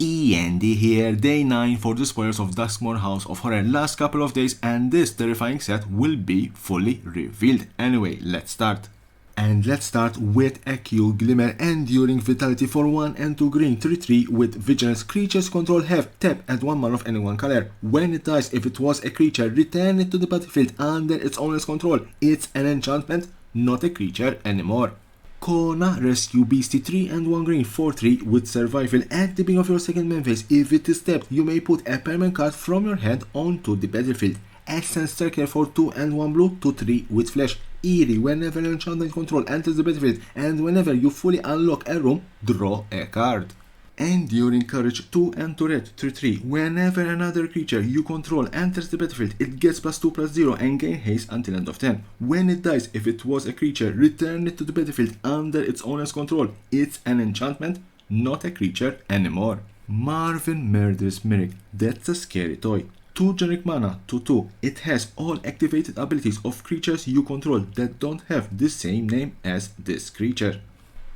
E.N.D here, day 9 for the spoilers of Duskmourn House of Horror. Last couple of days and this terrifying set will be fully revealed. Anyway, let's start. And let's start with a cute glimmer, enduring vitality for 1 and 2 green, 3/3 with vigilance. Creatures control have tap at 1 mana of any one color. When it dies, if it was a creature, return it to the battlefield under its owner's control. It's an enchantment, not a creature anymore. Kona Rescue Beastie 3 and 1 green 4/3 with survival. At the beginning of your second main phase, if it is tapped, you may put a permanent card from your hand onto the battlefield. Essence Tracker for 2 and 1 blue 2/3 with flash. Eerie, whenever an enchantment control enters the battlefield and whenever you fully unlock a room, draw a card. Enduring Courage 2 and 2 red 3/3. Whenever another creature you control enters the battlefield, it gets +2/+0 and gain haste until end of turn. When it dies, if it was a creature, return it to the battlefield under its owner's control. It's an enchantment, not a creature anymore. Marvin Murderous Mimic. That's a scary toy. 2 generic mana, 2/2. It has all activated abilities of creatures you control that don't have the same name as this creature.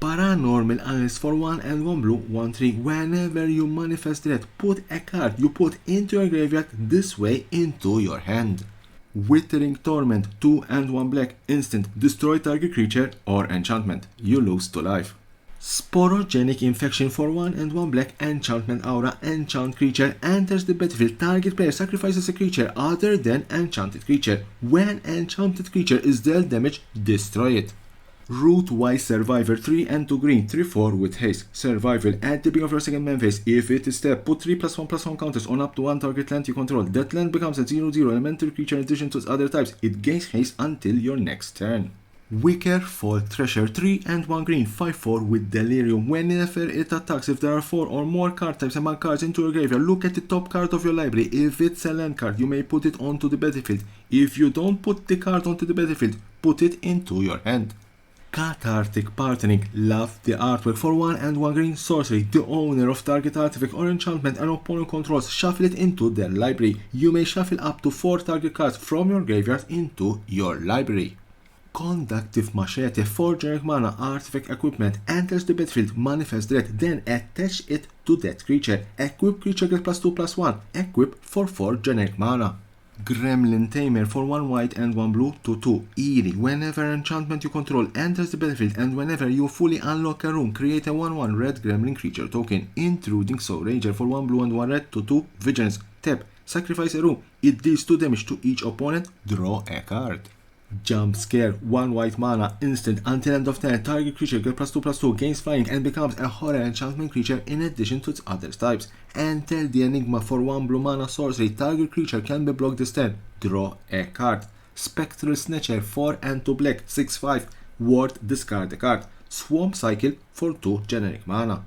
Paranormal Analyst for 1 and 1 blue, 1/3. Whenever you manifest that, put a card you put into your graveyard this way into your hand. Withering Torment 2 and 1 black, instant. Destroy target creature or enchantment. You lose 2 life. Sporogenic Infection for 1 and 1 black, enchantment aura. Enchant creature enters the battlefield. Target player sacrifices a creature other than enchanted creature. When enchanted creature is dealt damage, destroy it. Rootwise Survivor 3 and 2 green 3/4 with haste. Survival. At the beginning of your second main phase, if it is tapped, put 3+1/+1 counters on up to 1 target land you control. That land becomes a 0/0 elemental creature in addition to its other types. It gains haste until your next turn. Wicker Fall Treasure 3 and 1 green 5/4 with Delirium. Whenever it attacks, if there are 4 or more card types among cards into your graveyard, look at the top card of your library. If it's a land card, you may put it onto the battlefield. If you don't put the card onto the battlefield, put it into your hand. Cathartic Partnering. Love the artwork for 1 and 1 green sorcery. The owner of target artifact or enchantment an opponent controls, shuffle it into their library. You may shuffle up to 4 target cards from your graveyard into your library. Conductive Machete. 4 generic mana, artifact equipment. Enters the battlefield, manifest threat, then attach it to that creature. Equip creature gets +2/+1. Equip for 4 generic mana. Gremlin Tamer for 1 white and 1 blue 2/2. Eerie. Whenever an enchantment you control enters the battlefield and whenever you fully unlock a room, create a 1/1 red gremlin creature token. Intruding Soul Ranger for 1 blue and 1 red 2/2. Vigilance. Tap. Sacrifice a room. It deals 2 damage to each opponent. Draw a card. Jump Scare. 1 white mana, instant. Until end of turn, target creature gets +2/+2, gains flying and becomes a horror enchantment creature in addition to its other types. Enter the Enigma for 1 blue mana sorcery. Target creature can be blocked this turn. Draw a card. Spectral Snatcher 4 and 2 black 6/5. Ward, discard a card. Swamp Cycle for 2 generic mana.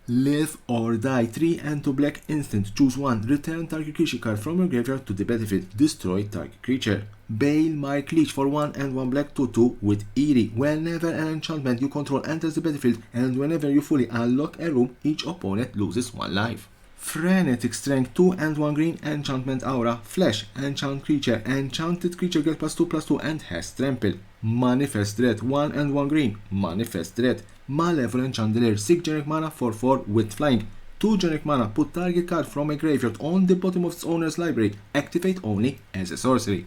Live or Die 3 and 2 black, instant. Choose 1. Return target creature card from your graveyard to the battlefield. Destroy target creature. Bale Mark Leech for 1 and 1 black 2/2 with Eerie. Whenever an enchantment you control enters the battlefield and whenever you fully unlock a room, each opponent loses 1 life. Frenetic Strength 2 and 1 green, enchantment aura. Flash. Enchant creature. Enchanted creature gets +2/+2 and has trample. Manifest Threat 1 and 1 green. Manifest Threat. Malevolent Chandelier 6 generic mana for 4 with flying. 2 generic mana, put target card from a graveyard on the bottom of its owner's library. Activate only as a sorcery.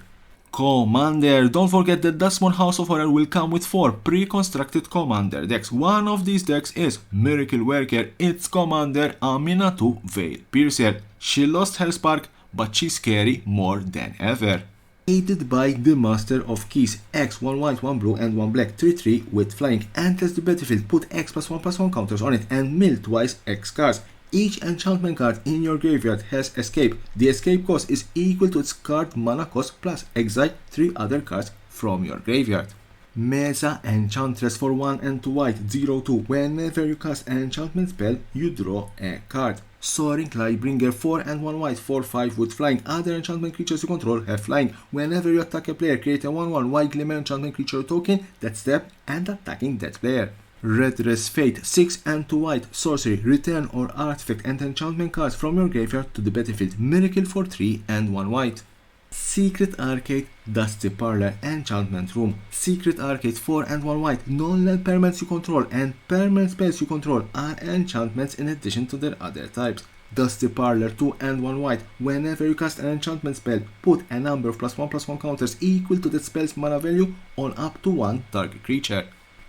Commander. Don't forget that Duskmourn House of Horror will come with 4 pre-constructed commander decks. One of these decks is Miracle Worker. Its commander Aminatu Veil Piercer. She lost her spark, but she's scary more than ever. Aided by the Master of Keys. X 1 white 1 blue and 1 black 3/3 with flying. Enters the battlefield, put X +1/+1 counters on it and mill twice X cards. Each enchantment card in your graveyard has escape. The escape cost is equal to its card mana cost plus exile 3 other cards from your graveyard. Mesa Enchantress for 1 and 2 white 0/2. Whenever you cast an enchantment spell, you draw a card. Soaring Lightbringer 4 and 1 white 4/5 with flying. Other enchantment creatures you control have flying. Whenever you attack a player, create a 1/1 white glimmer enchantment creature token that's tapped and attacking that player. Redress Fate 6 and 2 white sorcery. Return or artifact and enchantment cards from your graveyard to the battlefield. Miracle for 3 and 1 white. Secret Arcade Dusty Parlor Enchantment Room. Secret Arcade 4 and 1 white. Non-land permanents you control and permanent spells you control are enchantments in addition to their other types. Dusty Parlor 2 and 1 white. Whenever you cast an enchantment spell, put a number of +1/+1 counters equal to that spell's mana value on up to 1 target creature.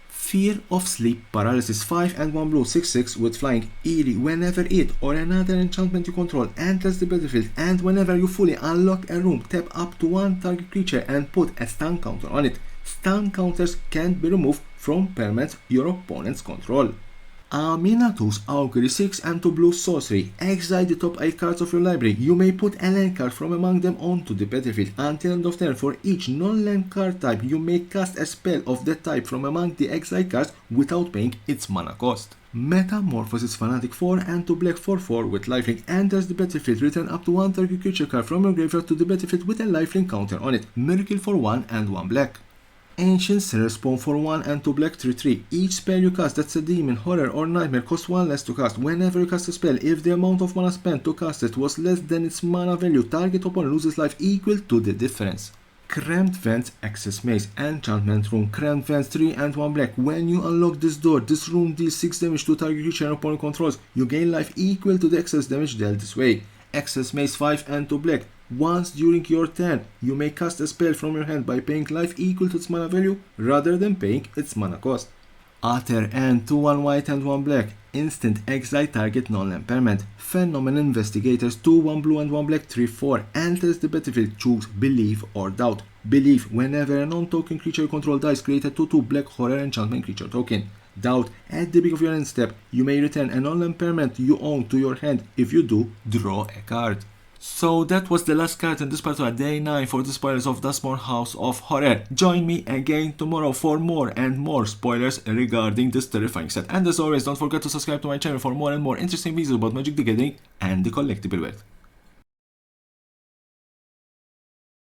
Fear of Sleep Paralysis 5 and 1 blue 6/6 with flying eerie. Whenever it or another enchantment you control enters the battlefield and whenever you fully unlock a room, tap up to 1 target creature and put a stun counter on it. Stun counters can't be removed from permanents your opponents control. Aminatus Augury 6 and 2 blue sorcery. Exile the top 8 cards of your library. You may put a land card from among them onto the battlefield. Until end of turn, for each non-land card type, you may cast a spell of that type from among the exile cards without paying its mana cost. Metamorphosis Fanatic 4 and 2 black 4/4 with lifelink enters the battlefield. Return up to 1 target creature card from your graveyard to the battlefield with a lifelink counter on it. Miracle for 1 and 1 black. Ancient Seraph Spawn for 1 and 2 black 3/3. Each spell you cast that's a demon, horror or nightmare costs 1 less to cast. Whenever you cast a spell, if the amount of mana spent to cast it was less than its mana value, target opponent loses life equal to the difference. Cramped Vents Access Maze. Enchantment Room. Cramped Vents 3 and 1 black. When you unlock this door, this room deals 6 damage to target creature and opponent controls. You gain life equal to the excess damage dealt this way. Access Maze 5 and 2 black. Once during your turn, you may cast a spell from your hand by paying life equal to its mana value rather than paying its mana cost. Aether and 2 1 white and 1 black. Instant exile target non-land permanent. Phenomenon Investigators 2 1 blue and 1 black 3/4 enters the battlefield. Choose Believe or Doubt. Believe. Whenever a non-token creature you control dies, create a 2/2 black horror enchantment creature token. Doubt. At the beginning of your end step, you may return a non-land permanent you own to your hand. If you do, draw a card. So that was the last card in this part of day 9 for the spoilers of Duskmourn House of Horror. Join me again tomorrow for more and more spoilers regarding this terrifying set. And as always, don't forget to subscribe to my channel for more and more interesting videos about Magic the Gathering and the collectible world.